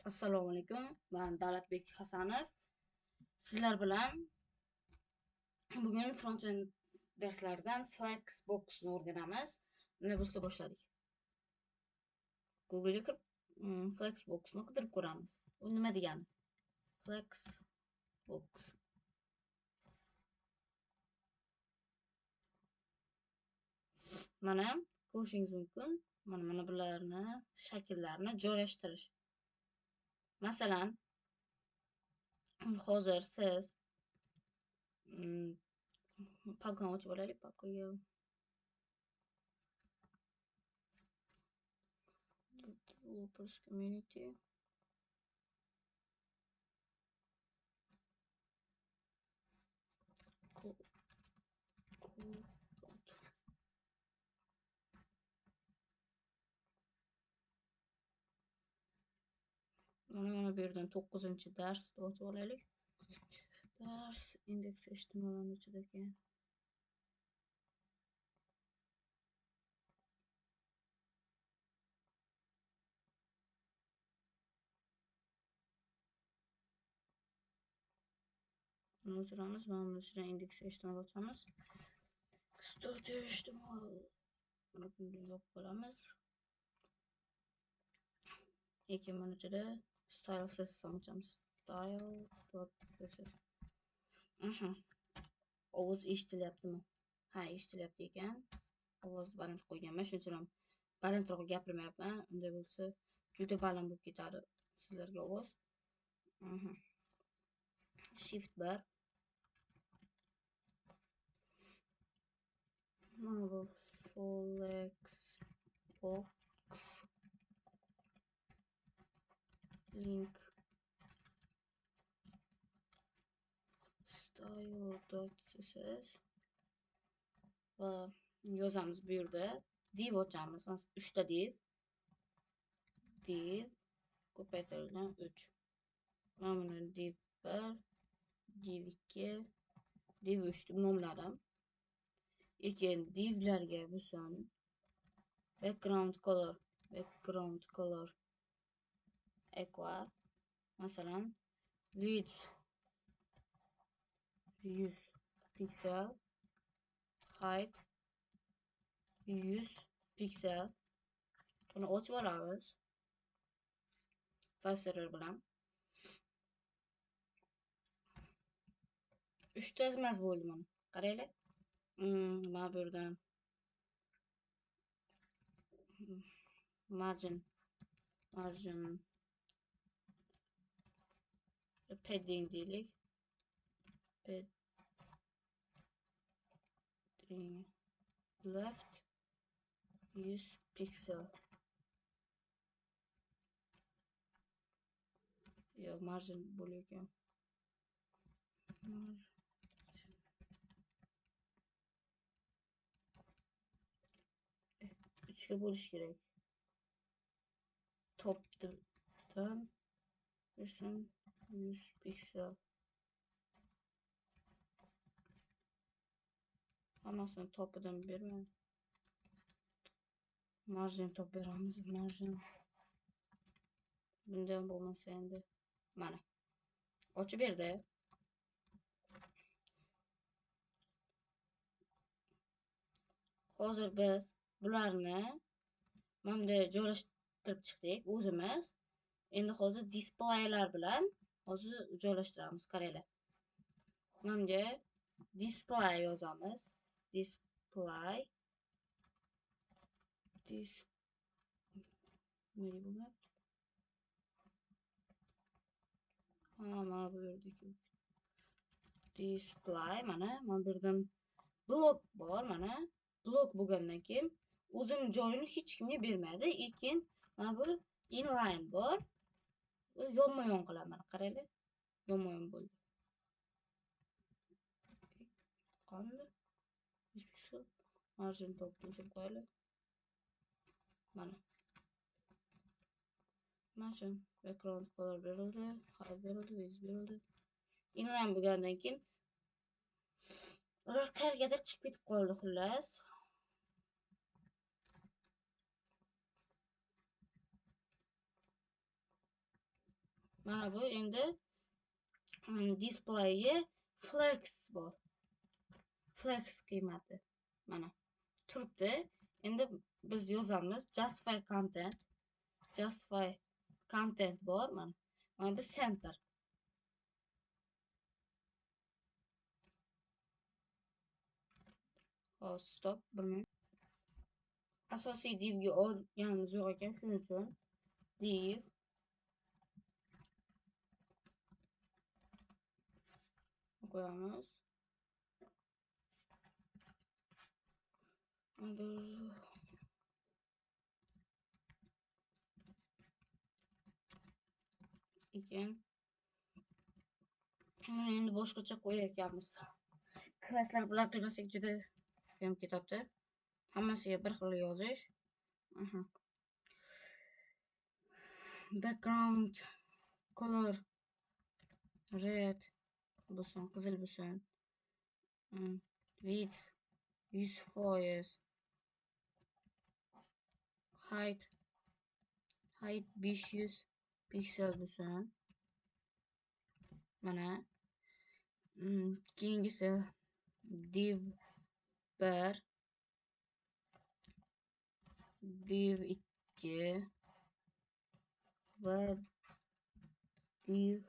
Assalomu alaykum. Men Davlatbek Hasanov. Sizlar bilan bugun front-end darslaridan Flexbox'ni o'rganamiz. Nima bo'lsa boshladik. Google'ga kirib Flexbox'ni qidirib ko'ramiz. U nima degani? Flexbox. Mana ko'rishingiz mumkin. Mana bularni shakllarni joylashtirish. Masalan, hozir siz papkani ochib olaylik, papkaga developers community mana bu yerdan 9-darsni ochib olaylik. Dars indeks html ichida ekan. Buni o'chiramiz, mana buni ichidan indeks html ochamiz. Studio html buni yopib qo'yamiz. Keyin buni ichida style css ochamiz. Style.css. Ovoz eshitilyaptimi? Ha, eshitilyapti ekan. Ovoz baland qo'yganman, shuning uchun ham balandroq gapirmayapman. Unday bo'lsa, juda baland bo'lib ketadi sizlarga ovoz. Shift bar. Mana bu Flexbox link style.css va yozamiz bu yerda. Div ochamiz. 3 ta div ko'paytirilgan 3. Mana buni div 1, div 2, div 3 deb nomladim. Keyin divlarga bo'lsin background color aqua, masalan width 100 piksel, height 100 piksel. Buni ochib olamiz 5 server bilan. 3 ta izmaz bo'ldi mana. Qaranglar. Mana bu yerdan margin padding deylik. Padding left 100 piksel. Yo, margin bo'lar ekan. Uchga bo'lish kerak. Topdan bersin 100 piksel. Hammasini topidan bermang. Margin top beramiz. Margin bundan bo'lmasa endi mana ochib berdi. Hozir biz bularni mana bunday joylashtirib chiqdik o'zimiz. Endi hozir displaylar bilan hozir joylashtiramiz. Qaranglar. Mana bunga display yozamiz. Display nima bo'lyapti? Mana bu yerdagi display mana bu yerdan blok bor mana. Blok bo'lgandan keyin o'zini joyini hech kimga bermaydi. Keyin mana bu inline bor. U yonma-yon qiladi mana. Qaranglar. Yonma-yon bo'ldi. Qanday? Pixel margin topni o'chirib qo'yaylik. Mana. Margin background color berildi, height berildi, width berildi. Inline bo'lgandan keyin ular qayergadir chiqib ketib qoldi xullas. Mana bu endi displeyi flex bor. Flex qiymati. Mana turibdi. Endi biz yozamiz justify content. Justify content bor mana. Mana bu center. Hop, stop. Bir minut. Asosiy divga olganimiz yo'q ekan, shuning uchun div qo'yamiz. Ekan endi boshqacha qo'yayotganmiz. Klasslar bilan qilmasak juda ham ketadi. Hammasiga bir xil yozish. Background color red bo'lsin, qizil bo'lsin. Width 100%. Height 500 piksel bo'lsin. Mana keyingisi div 1, div 2 va div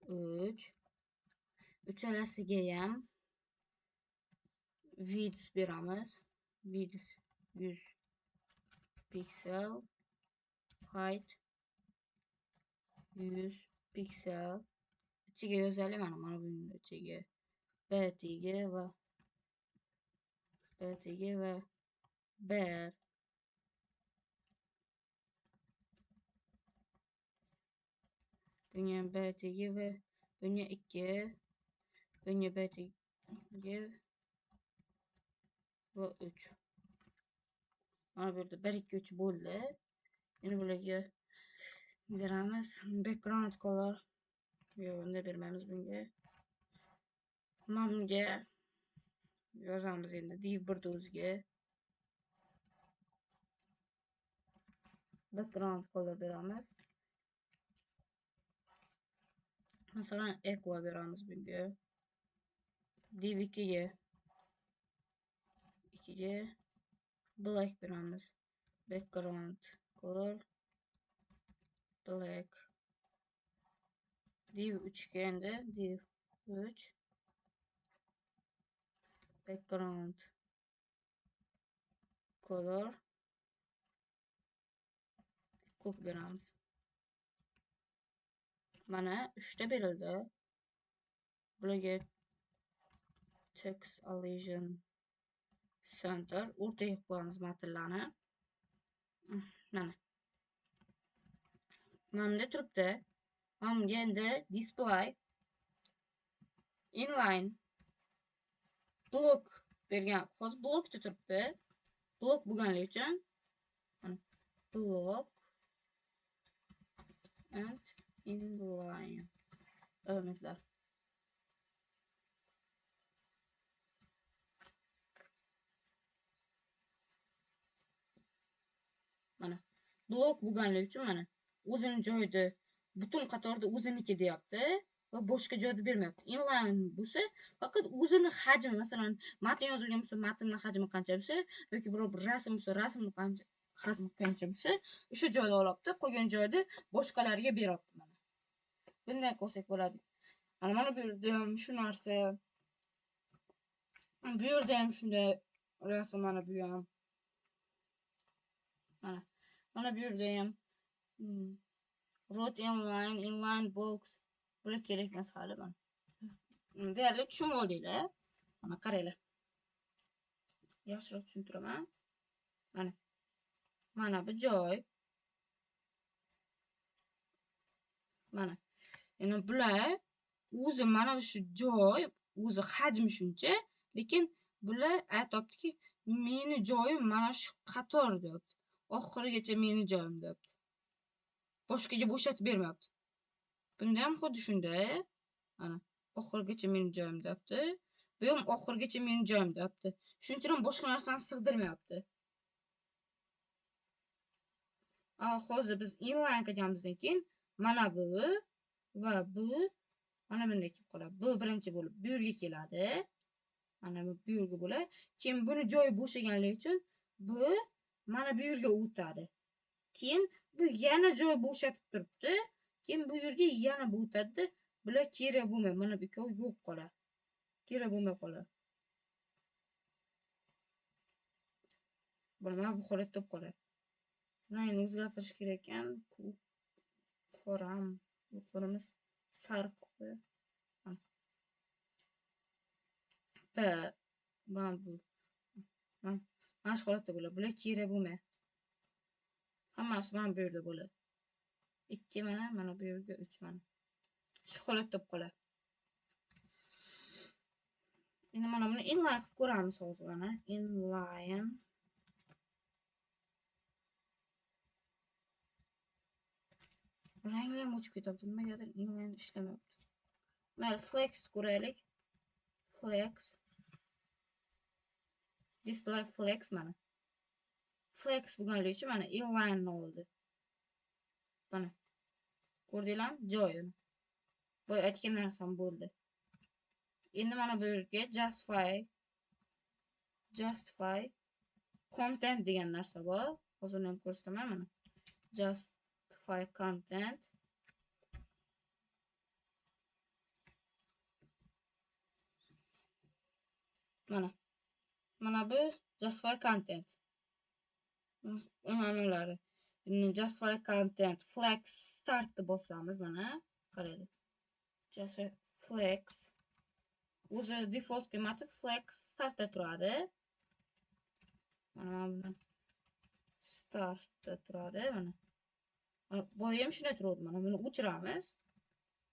3. Uchalasiga ham width beramiz. Width 100 piksel, height 100 piksel. İçiga yozaylik mana buning ichiga btg va bir. Bunga btg va bunga 2, bunga btg va 3. Mana bu yerda 1 2 3 bo'ldi. Endi bularga beramiz background color. Yo'q, unda bermaymiz bunga. Mana bunga yozamiz endi div 1 o'ziga background color beramiz. Masalan, equa beramiz bunga. Div 2 ga black beramiz. Background color black. Div 3 ga endi div 3 background color ko'k beramiz. Mana 3 ta berildi. Bularga text allusion center o'rtaga qo'yamiz matnlarni. Mana bunda turibdi. Mana bunga endi display inline block bergan. Hozir blockda turibdi. Block bo'lganligi uchun mana block and inline elementlar. Mana blok bo'lganligi uchun mana o'zini joyida butun qatorda o'ziniki deyapti va boshqa joyda bermayapti. Inline bo'lsa faqat o'zini hajmi, masalan, matn yozilgan bo'lsa, matnning hajmi qancha bo'lsa yoki biror bir rasm bo'lsa, rasmning hajmi qancha bo'lsa, o'sha joyda olyapti, qolgan joyda boshqalarga beryapti mana. Bunday qilsak bo'ladi. Mana bu yerda ham shu narsa. Bu yerda ham shunday rasm, mana bu ham. Mana bu yerda ham root inline box bular kerak emas hali mana. Deyarli tushunib oldinglar. Mana qaranglar. Yaxshiroq tushuntiraman. Mana bu joy. Mana. Endi bular o'zi mana shu joy, o'zi hajmi shuncha, lekin bular aytibdiki, meni joyim mana shu qator deyapti. Oxirigacha meni joyim deyapti. Boshqaga bo'shatib bermayapti. Bunda ham xuddi shunday. Mana oxirigacha meni joyim deyapti. Bu ham oxirigacha meni joyim deyapti. Shuning uchun boshqa narsani sig'dirmayapti. Hozir biz inline qilganimizdan keyin mana bu va bu mana bunday kelib qoladi. Bu birinchi bo'lib bu yerga keladi. Mana bu yerga bo'ladi. Keyin buni joyi bo'shaganligi uchun bu mana bu yerga o'tadi. Keyin bu yana joy bo'shatib turibdi. Keyin bu yerga yana bu o'tadi. Bular kerak bo'lmaydi. Mana bu ikkovi yo'q qoladi. Kerak bo'lmay qoladi. Mana bu holatda qoladi. Rangni o'zgartirish kerak ekan. Qoramiz sariq qo'yib. Mana bu. Mana shu holatda bo'ladi. Bular kerak bo'lmaydi. Hammasi mana bu yerda bo'ladi. 2 mana bu yerga 3 mana. Shu holatda qoladi. Endi mana buni inline qilib ko'ramiz hozir mana. Inline. Ranglar ham o'chib ketyapti. Nimagadir inline ishlamayapti. Mayli, flex ko'raylik. Flex. Display flex mana. Flex bo'lganligi uchun mana inline oldi. Mana. Ko'rdinglarmi? Joyini. Boya aytgan narsam bo'ldi. Endi mana bu yerga justify content degan narsa bor. Hozir ham ko'rsataman mana. Justify content. Mana bu justify content. Ma'nolari. Justify content flex start deb bosamiz mana. Qaraylik. Justify flex o'zi default qiymati flex startda turadi. Mana bundan startda turadi mana. Boya ham shunday turadi mana. Buni o'chiramiz.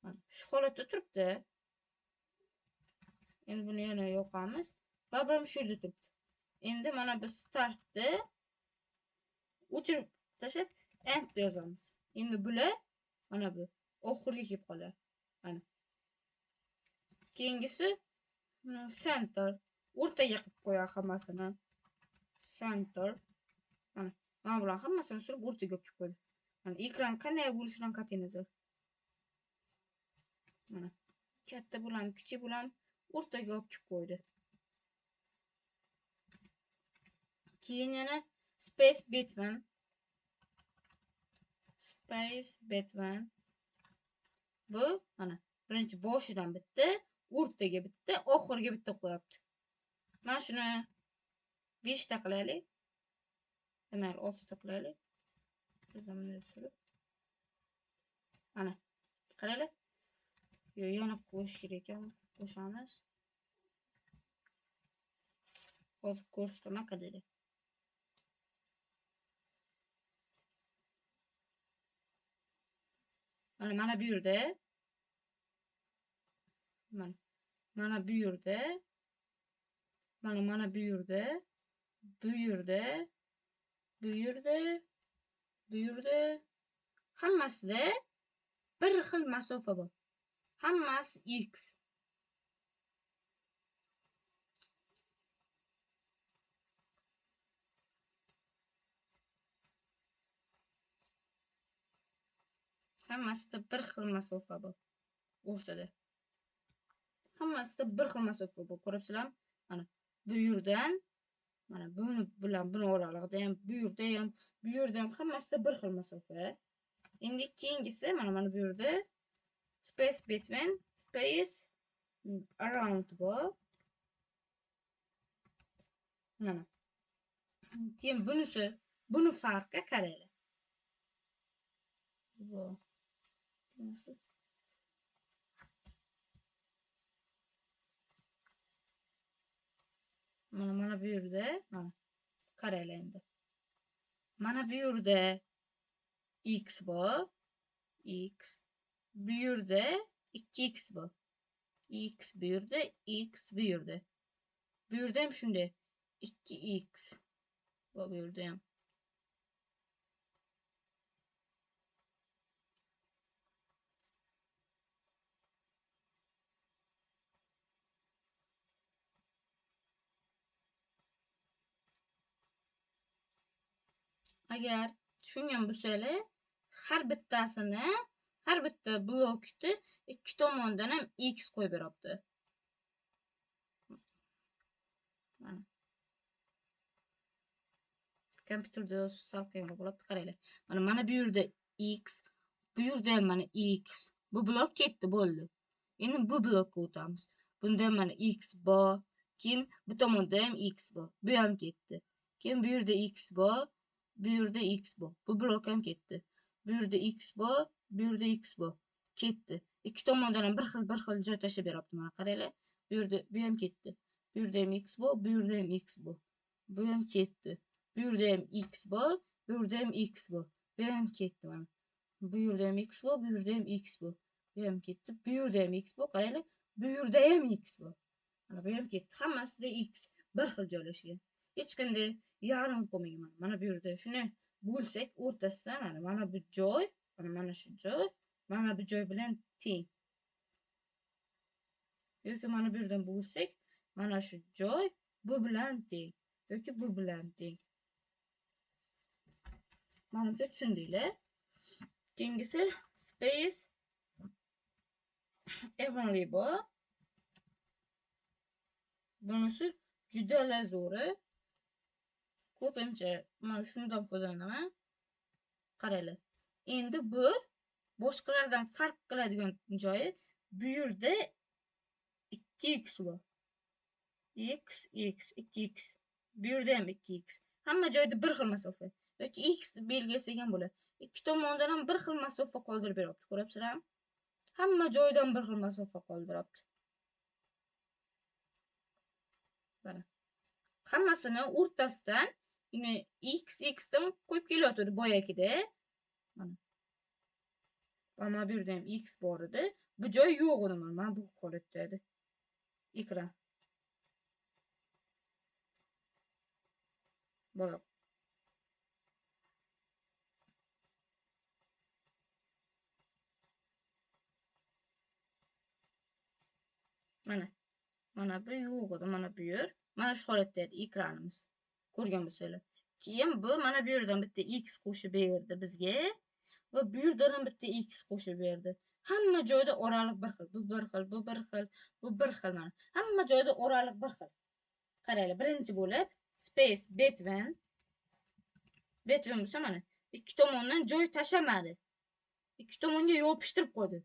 Mana shu holatda turibdi. Endi buni yana yoqamiz. Baribir shu yerda turibdi. Endi mana bu startni o'chirib tashlab enter yozamiz. Endi bular mana bu oxirga kelib qoladi. Mana. Keyingisi center o'rtaga qilib qo'yadi hammasini. Center mana bular hammasini surib o'rtaga qo'yib qo'ydi. Mana ekran qanday bo'lishidan qat'iy nazar. Mana katta bo'lam, kichik bo'lam o'rtaga olib kelib qo'ydi. Keyin yana space between bu mana birinchi boshidan bitta, o'rtaga bitta, oxiriga bitta qo'yapti. Mana shuni 5 ta qilaylik. Demak, 6 ta qilaylik. Bizdan bunday surib. Mana. Qaranglar. Yana qo'yish kerak ekan. Qo'shamiz. Hozir ko'rsataman qadar. Mana bu yerda mana bu yerda mana bu yerda bu yerda hammasida bir xil masofa bor. Hammasi x. Hammasida bir xil masofa bor. O'rtada. Hammasida bir xil masofa bor. Ko'ryapsizlarmi? Mana bu yerdan mana buni bilan buni oralig'ida ham, bu yerda ham hammasida bir xil masofa. Endi keyingisi mana bu yerda space between, space around bor. Mana. Keyin buni farqi qaranglar. Bu mana bu yerda mana qaranglar endi. Mana bu yerda x bor. X. Bu yerda 2x bor. X bu yerda, x bu yerda. Bu yerda ham shunday. 2x. Bu yerda ham. Agar tushungan bo'lsanglar, har bittasini har bitta blokni ikki tomondan ham x qo'yib beribdi. Mana kompyuterda sal qiyinroq bo'libdi, qaranglar. Mana bu yerda x, bu yerda ham mana x. Bu blok ketdi, bo'ldi. Endi bu blokka o'tamiz. Bunda ham mana x bor, keyin bu tomonda ham x bor. Bu ham ketdi. Keyin bu yerda x bor, bu yerda x bor. Bu blok ham ketdi. Bu yerda x bor, bu yerda x bor. Ketdi. Ikki tomondan ham bir xil joy tashlab beryapti. Mana qaranglar. Bu yerda bu ham ketdi. Bu yerda ham x bor, bu yerda ham x bor. Bu ham ketdi. Bu yerda ham x bor, bu yerda ham x bor. Bu ham ketdi mana. Bu yerda ham x bor, bu yerda ham x bor. Bu ham ketdi. Bu yerda ham x bor. Qaranglar. Bu yerda ham x bor. Mana bu ham ketdi. Hammasida x bir xil joylashgan. Hech qanday yarim qolmagan. Mana bu yerda shuni bo'lsak, o'rtasidan mana bu joy, mana shu joy, mana bu joy bilan teng. Yoki mana bu yerdan bo'lsak, mana shu joy bu bilan teng. Yoki bu bilan teng. Menimcha tushundinglar. Keyingisi space evenly bor. Bunisi juda zo'ri. Ko'pincha men shundan foydalanaman. Qaranglar. Endi bu boshqalardan farq qiladigan joyi, bu yerda 2x bor. X 2x. Bu yerda ham 2x. Hamma joyda bir xil masofa. Yoki x belgilasigan bo'ladi. Ikki tomondan ham bir xil masofa qoldirib beryapti. Ko'ryapsizlarmi? Hamma joydan bir xil masofa qoldiryapti. Mana. Hammasini o'rtasidan x dan qo'yib kelyapti boyagida. Mana. Mana bu yerda ham x bor edi. Bu joy yo'q edi. Mana bu holatda edi. Ekran. Boyoq. Mana bu yo'q edi, mana bu yer. Mana shu holatda edi ekranimiz. Ko'rgan bo'lsanglar. Keyin bu mana bu yerdan bitta x qo'shib berdi bizga va bu yerdan ham bitta x qo'shib berdi. Hamma joyda oraliq bir xil. Bu bir xil, bu bir xil, bu bir xil mana. Hamma joyda oraliq bir xil. Qaranglar, birinchi bo'lib space between bo'lsa mana ikki tomondan joy tashamadi. Ikki tomonga yopishtirib qo'ydi.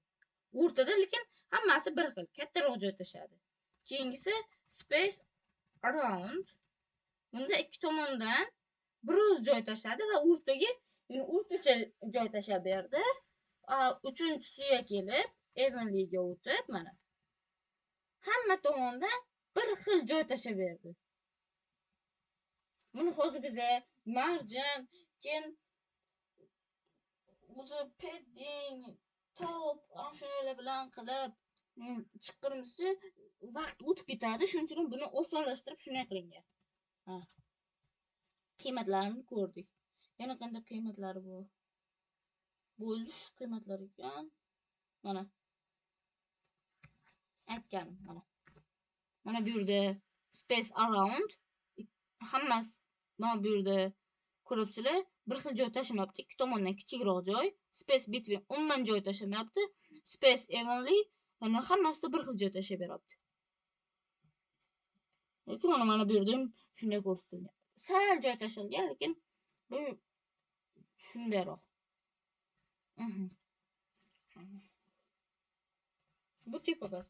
O'rtada lekin hammasi bir xil, kattaroq joy tashadi. Keyingisi space around. Bunda ikki tomondan biroz joy tashladi va o'rtaga, o'rtacha joy tashlab berdi. Uchinchisiga kelib, evenlyga o'tib, mana hamma tomondan bir xil joy tashlab berdi. Buni hozir biza margin, keyin o'zi padding, top, shunalar bilan qilib chiqqanimizda vaqt o'tib ketadi. Shuning uchun buni osonlashtirib shunday qilingan. Qiymatlarini ko'rdik. Yana qanday qiymatlari bor? Bo'ldi shu qiymatlar ekan. Mana aytganim mana. Mana bu yerda space around hammasi mana bu yerda ko'ryapsizlar, bir xil joy tashlamayapti. Ikki tomondan kichikroq joy. Space between umuman joy tashlamayapti. Space evenly mana hammasida bir xil joy tashlab beryapti. Lekin mana bu yerda ham shunday ko'rsatilgan. Sal joy tashlangan, lekin bu shundayroq. Bu tipa bas.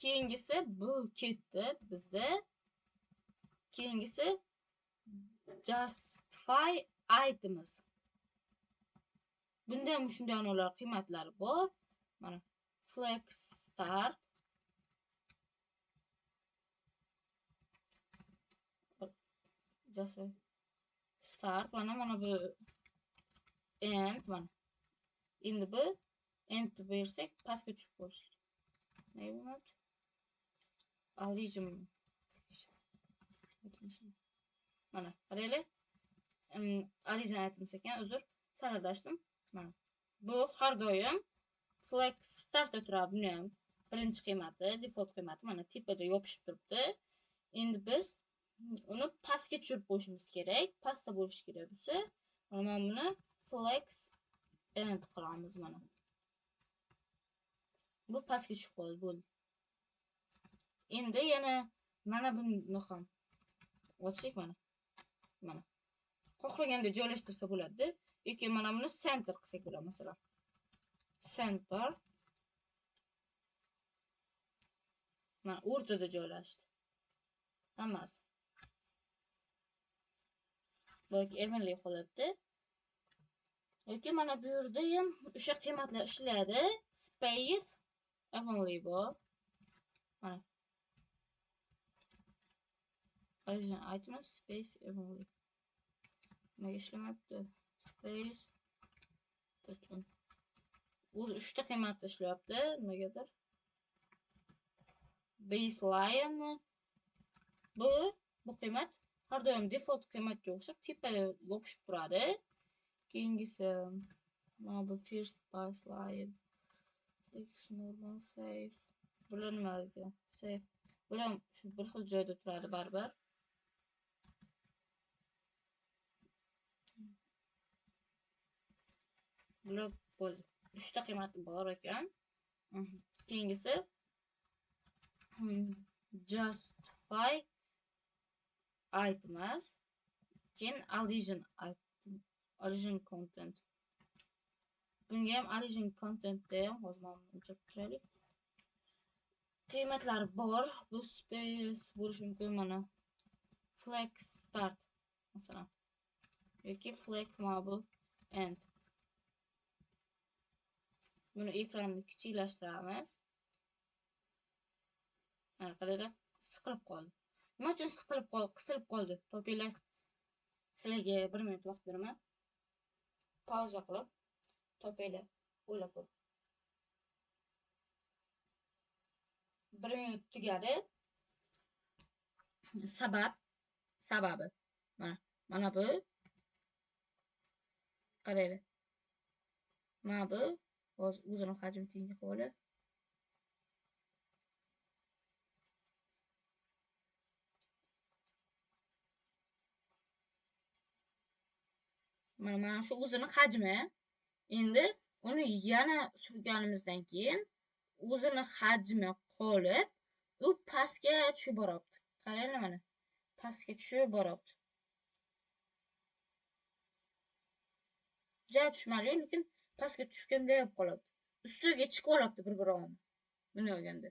Keyingisi bu ketdi bizda. Keyingisi justify items. Bunda ham shunday anolar qiymatlari bor. Mana flex start. Justify start mana bu end mana. Endi bu end bersak pastga tushib qolish. Ne bo'ladi? Alijim. Mana qaranglar. Alijim aytmas ekan, uzr, sal adashdim. Mana. Bu har doim flex startda turadi. Buni ham birinchi qiymati, default qiymati mana tepada yopishib turibdi. Endi biz uni pastga tushirib qo'yishimiz kerak. Pastda bo'lishi kerak bo'lsa, mana buni flex end qilamiz mana. Bu pastga tushib qoldi, bo'ldi. Endi yana mana buni ham ochdik mana. Mana. Xohlaganda joylashtirsa bo'ladi. Yoki mana buni center qilsak bo'ladi, masalan. Center. Mana o'rtada joylashdi. Hammasi. Balki evenly holatda. Yoki mana bu yerda ham o'sha qiymatlar ishlaydi. Space evenly bor. Mana. Origin items space evenly. Nega ishlamayapti? Space button. O'zi 3 ta qiymatda ishlayapti, nimagadir. Baseline bu qiymat har doim default qiymatga o'xshab tepada yopishib turadi. Keyingisi mana bu first baseline flex normal safe. Bular nima ekan? Safe. Bular bir xil joyda turadi baribir. Bular bo'ldi. 3 ta qiymati bor ekan. Keyingisi justify items. Keyin origin content. Bunga ham origin contentda ham hozir men o'chirib turaylik. Qiymatlar bor. Bu space bo'lishi mumkin mana. Flex start masalan. Yoki flex mana bu end. Buni ekranni kichiklashtiramiz. Mana qaranglar, siqilib qoldi. Nima uchun qisilib qoldi? Topinglar. Sizlarga 1 minut vaqt beraman. Pauza qilib topinglar, o'ylab ko'ring. 1 minut tugadi. Sababi mana bu. Qaranglar. Mana bu hozir o'zini hajmi tengi qilib oladi. Mana shu o'zini hajmi. Endi uni yana surganimizdan keyin o'zini hajmi qolib, u pastga tushib boryapti. Qaranglar mana. Pastga tushib boryapti. Ja tushmadi, lekin pastga tushganda ham qoladi. Ustiga chiqib olyapti bir-birini. Buni olganda.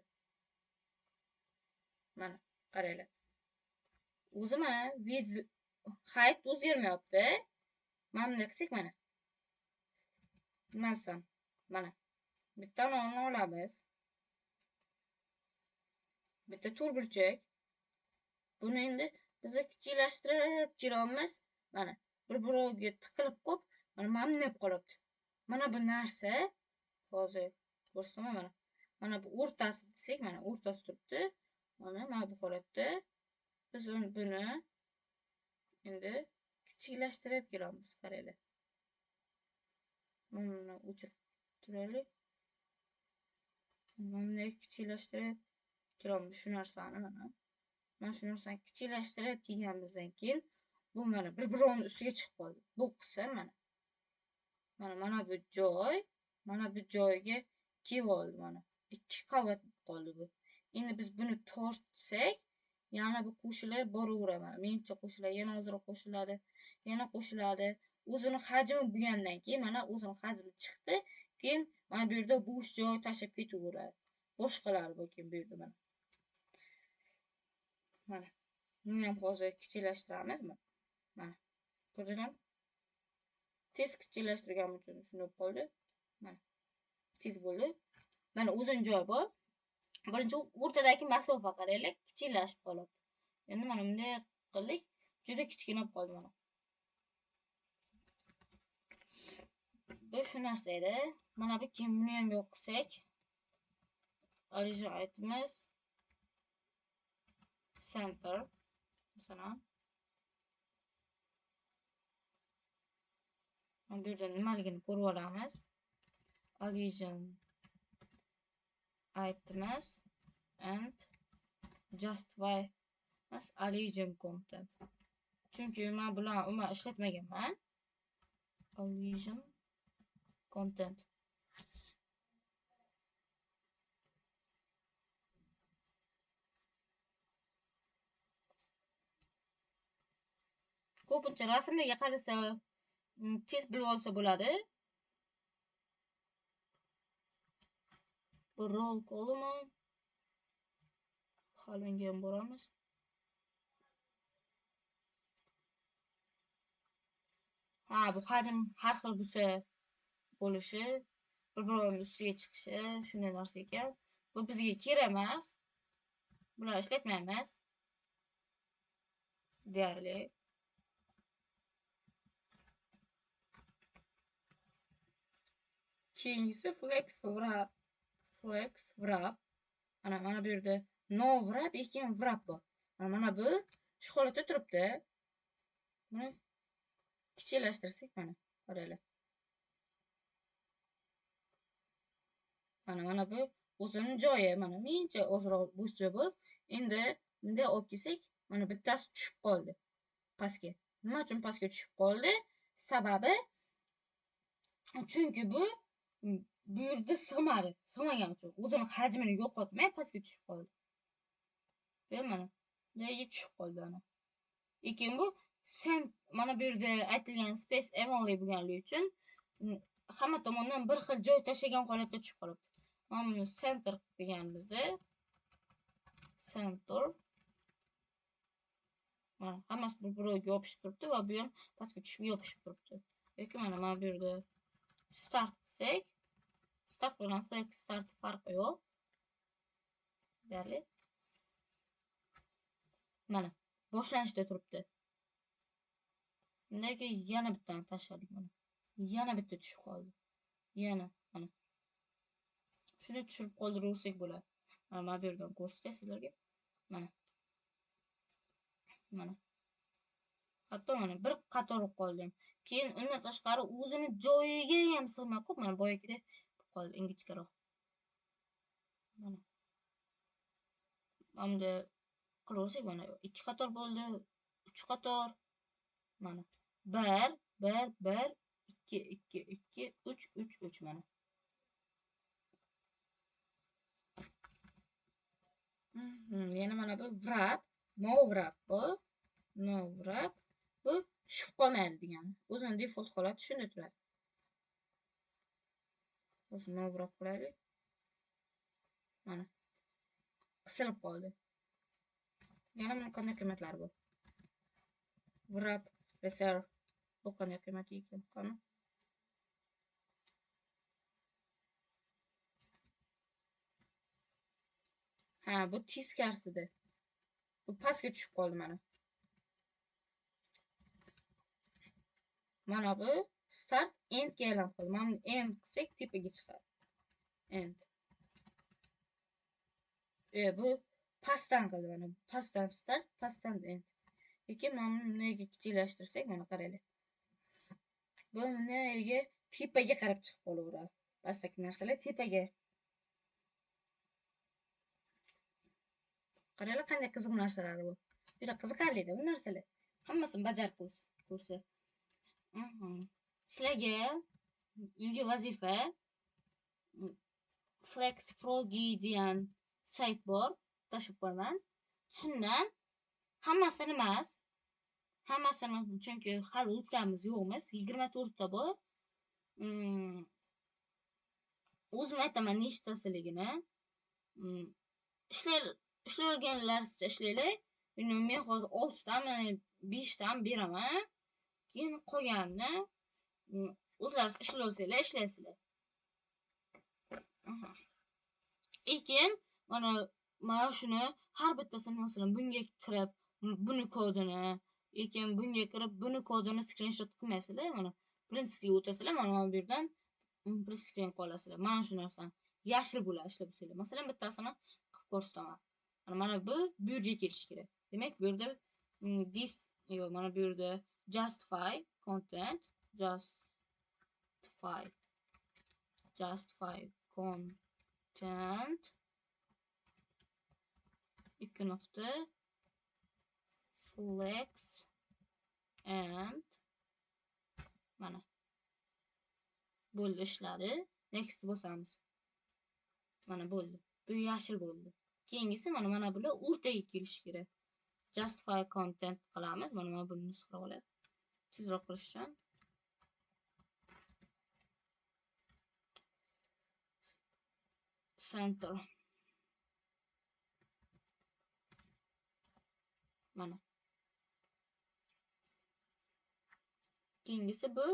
Mana, qaranglar. O'zi mana width height o'zgarmayapti. Mana bunday qilsak mana. Bilmasam, mana. Bitta nonni olamiz. Bitta to'rtburchak. Buni endi biz kichiklashtirib kelamiz. Mana, bir-biriga tiqilib qolib, mana bunday qolyapti. Mana bu narsa hozir ko'rsataman mana. Mana bu o'rtasi desak, mana o'rtasi turibdi. Mana bu holatda biz buni endi kichiklashtirib kelamiz, qaranglar. Mana o'chirib turaylik. Mana kichiklashtirib kelamiz shu narsani mana. Mana shu narsani kichiklashtirib kelganimizdan keyin bu mana bir-birini ustiga chiqib qoldi. Bu qism mana. Mana bu joy, mana bu joyga kelib oldi mana. 2 qavat qoldi bu. Endi biz buni tortsak, yana bu qo'shilib boraveradi. Menimcha qo'shiladi, yana ozroq qo'shiladi, yana qo'shiladi. O'zini hajmi bo'lgandan keyin mana o'zini hajmi chiqdi. Keyin mana bu yerda bo'sh joy tashib ketaveradi. Boshqalar bo'lkin bu yerda mana. Mana. Buni ham hozir kichiklashtiramiz mana. Ko'rdinglarmi? Tez kichiklashtirganim uchun shunday qoldi. Mana. Tez bo'ldi. Mana o'zini joyi bor. Birinchi o'rtadagi masofa qaranglar, kichiklashib qoladi. Endi mana bunday qildik. Juda kichkina qoldi mana. Bu shu narsa edi. Mana bu buni ham yo'q qilsak, origin items center masalan. Mana bu yerda nimaligini ko'rib olamiz. Origin items and justify as origin content. Chunki men bularni umuman ishlatmaganman. Origin content. ko'pincha rasmlarga qarasa tez bilib olsa bo'ladi. Bu roll column. Haliga ham boramiz. Ha, bu hajm har xil bo'lsa bo'lishi, bir-birini ustiga chiqishi, shunday narsa ekan. Bu bizga kerak emas. Bular ishlatmaymiz deyarli. Keyingisi flex wrap. Flex wrap. Mana bu yerda no wrap ekan wrap bor. Mana bu shu holatda turibdi. Buni kichiklashtirsak mana qaranglar. Mana bu o'zini joyi, mana mencha ozroq bo'sh bu. Endi bunday olib kelsak, mana bittasi tushib qoldi pastga. Nima uchun pastga tushib qoldi? Sababi chunki bu yerda sig'madi. Sig'magan uchun o'zini hajmini yo'qotmay pastga tushib qoldi. Mana bunday tushib qoldi ana. Lekin bu mana bu yerda aytilgan space evenly bo'lganligi uchun hamma tomondan bir xil joy tashlagan holatda tushib qolibdi. Mana buni center deganimizda center hammasi bir-biriga yopishib turibdi va bu ham pastga tushib yopishib turibdi. Yoki mana bu yerda start qilsak, start bilan flex start farqi yo'q. Deyarli. Mana boshlanishda turibdi. Bundan keyin yana bittani tashladik mana. Yana bitta tushib qoldi. Yana mana. Shuni tushirib qoldiraversak bo'ladi. Mana bu yerdan ko'rsatay sizlarga. Mana. Hatto mana bir qator qoldim. Keyin undan tashqari o'zini joyiga ham sig'may qolib, mana boyagidek qoldi, ingichkaroq. Mana. Hamda qilaversak mana 2 qator bo'ldi, 3 qator. Mana 1 1 1 2 2 2 3 3 3 mana. Yana mana bu wrap, no wrap bu. No wrap bu tushib qolmaydi degani. O'zini default holati shunda turadi. O'zi no wrap qilaylik. Mana. Qisilib qoldi. Yana buni qanday qiymatlari bor? Wrap reserve bu qanday qiymati ekan? Qani? Ha, bu teskarisida. Bu pastga tushib qoldi mana. Mana bu start endga aylanib qoldi. Mana buni end qilsak tepaga chiqadi. End. Bu pastdan qildi mana. Pastdan start, pastdan end. Lekin mana bunga kichiklashtirsak mana qaranglar. Bu bunga tepaga qarab chiqib qolaveradi. Pastdagi narsalar tepaga. Qaranglar qanday qiziq narsalar bu. Juda qiziqarli-da bu narsalar. Hammasini bajarib ko'rsa. Sizlarga uyga vazifa Flex Froggy degan sayt bor, tashib qo'yaman. Shundan hammasini emas, hammasini chunki hali o'tganimiz yo'qmiz, 24 ta bor. O'zim aytaman nechtasiligini. Ishlaganlaringizcha ishlanglar. Men hozir 6 tami, 5 tami beraman. Keyin qolganini o'zlaringiz ishlayolsanglar ishlaysizlar. Lekin mana shuni har bittasini masalan bunga kirib, buni kodini, lekin bunga kirib, buni kodini screenshot qilmaysizlar. Mana birinchisiga o'tasizlar, mana bu yerdan print screen qolasizlar. Mana shu narsani yashil bo'ladi ishlab bo'lsanglar. Masalan bittasini qilib ko'rsataman. Mana bu yerga kelish kerak. Demak, bu yerda this mana bu yerda justify content, justify content 2 nokta flex and mana bo'ldi ishladi. Next bosamiz. Mana bo'ldi. Bu yashil bo'ldi. Keyingisi mana bular o'rtaga kelishi kerak. Justify content qilamiz. Mana buni nusxa olib. tezroq qilish uchun center. Mana. Keyingisi bu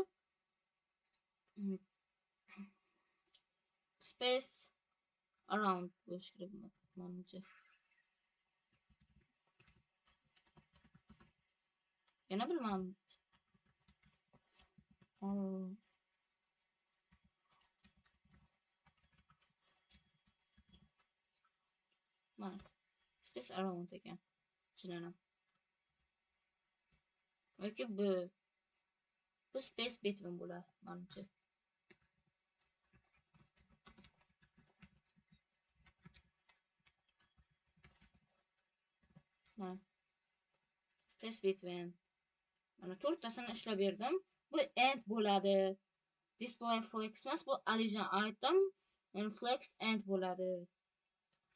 space around bo'lishi kerak menimcha. Yana bilmadim. Mana space around ekan. Chinanam. Yoki bu space between bo'ladi menimcha. Mana space between. Mana to'rttasini ishlab berdim. Bu end bo'ladi. Display flex emas, bu addition item and flex end bo'ladi.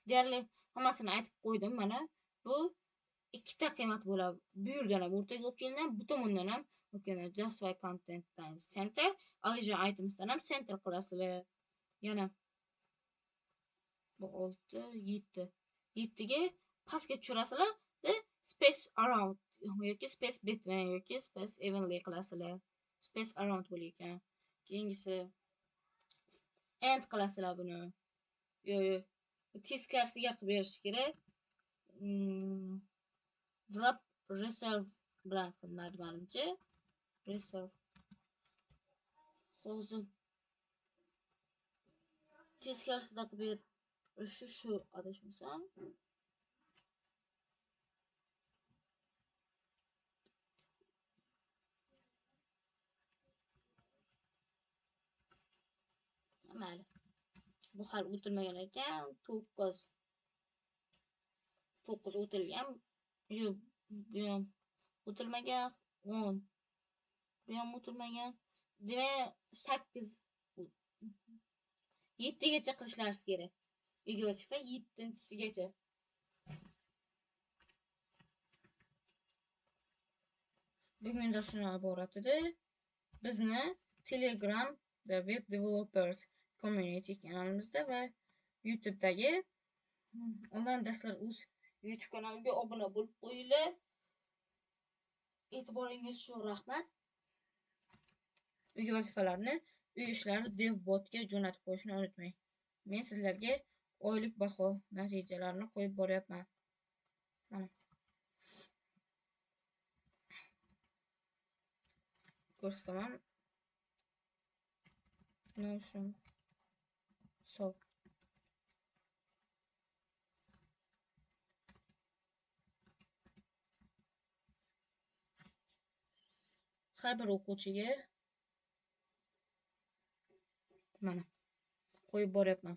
Deyarli hammasini aytib qo'ydim. Mana bu ikkita qiymat bo'ladi. Bu yerdan ham o'rtaga olib kelinadi, bu tomondan ham o'tganadi. Justify content times center, addition itemsdan ham center qilasizlar. Yana bu 6, 7. 7 ga pastga tushirasizlar, space around yoki space between yoki space evenly qilasizlar. Space around bo'lar ekan. Keyingisi end qilasizlar buni. Yo'q. Teskarisiga qilib berish kerak. Wrap reserve bilan qilinadi menimcha. Reserve. Hozir teskarisida qilib berish shu adashmasam. Mayli. Bu hal o'tilmagan ekan. 9 o'tilgan. Yo'q, bu ham o'tilmagan. 10. Bu ham o'tilmagan. Demak 8 7 gacha qilishlaringiz kerak. Ega vazifa 7-sigacha. Bugun darsdan iborat edi. Bizni Telegram The Web Developers Community kanalimizda va YouTube'dagi onlayn darslar uz YouTube kanaliga obuna bo'lib qo'yinglar. E'tiboringiz uchun rahmat. Uy vazifalarni uy ishlari DevBotga jo'natib qo'yishni unutmang. Men sizlarga oylik baho natijalarini qo'yib boryapman. Mana. Ko'rsataman. Notion. So. Har bir o'quvchiga mana qo'yib boryapman.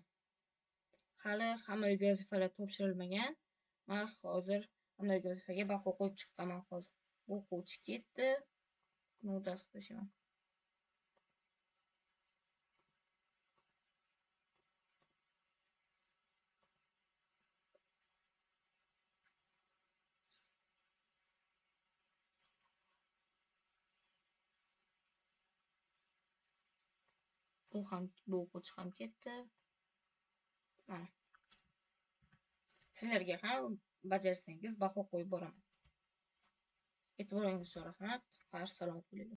Hali hamma uy vazifalar topshirilmagan. Men hozir hamma uy vazifaga baho qo'yib chiqqanman hozir. Bu o'quvchi ketdi. Buni tasdiqlashaman. Bu o'quvchi ham ketdi. Mana. Sizlarga ham bajarsangiz baho qo'yib boraman. E'tiboringiz uchun rahmat. Xayr, salomat bo'ling.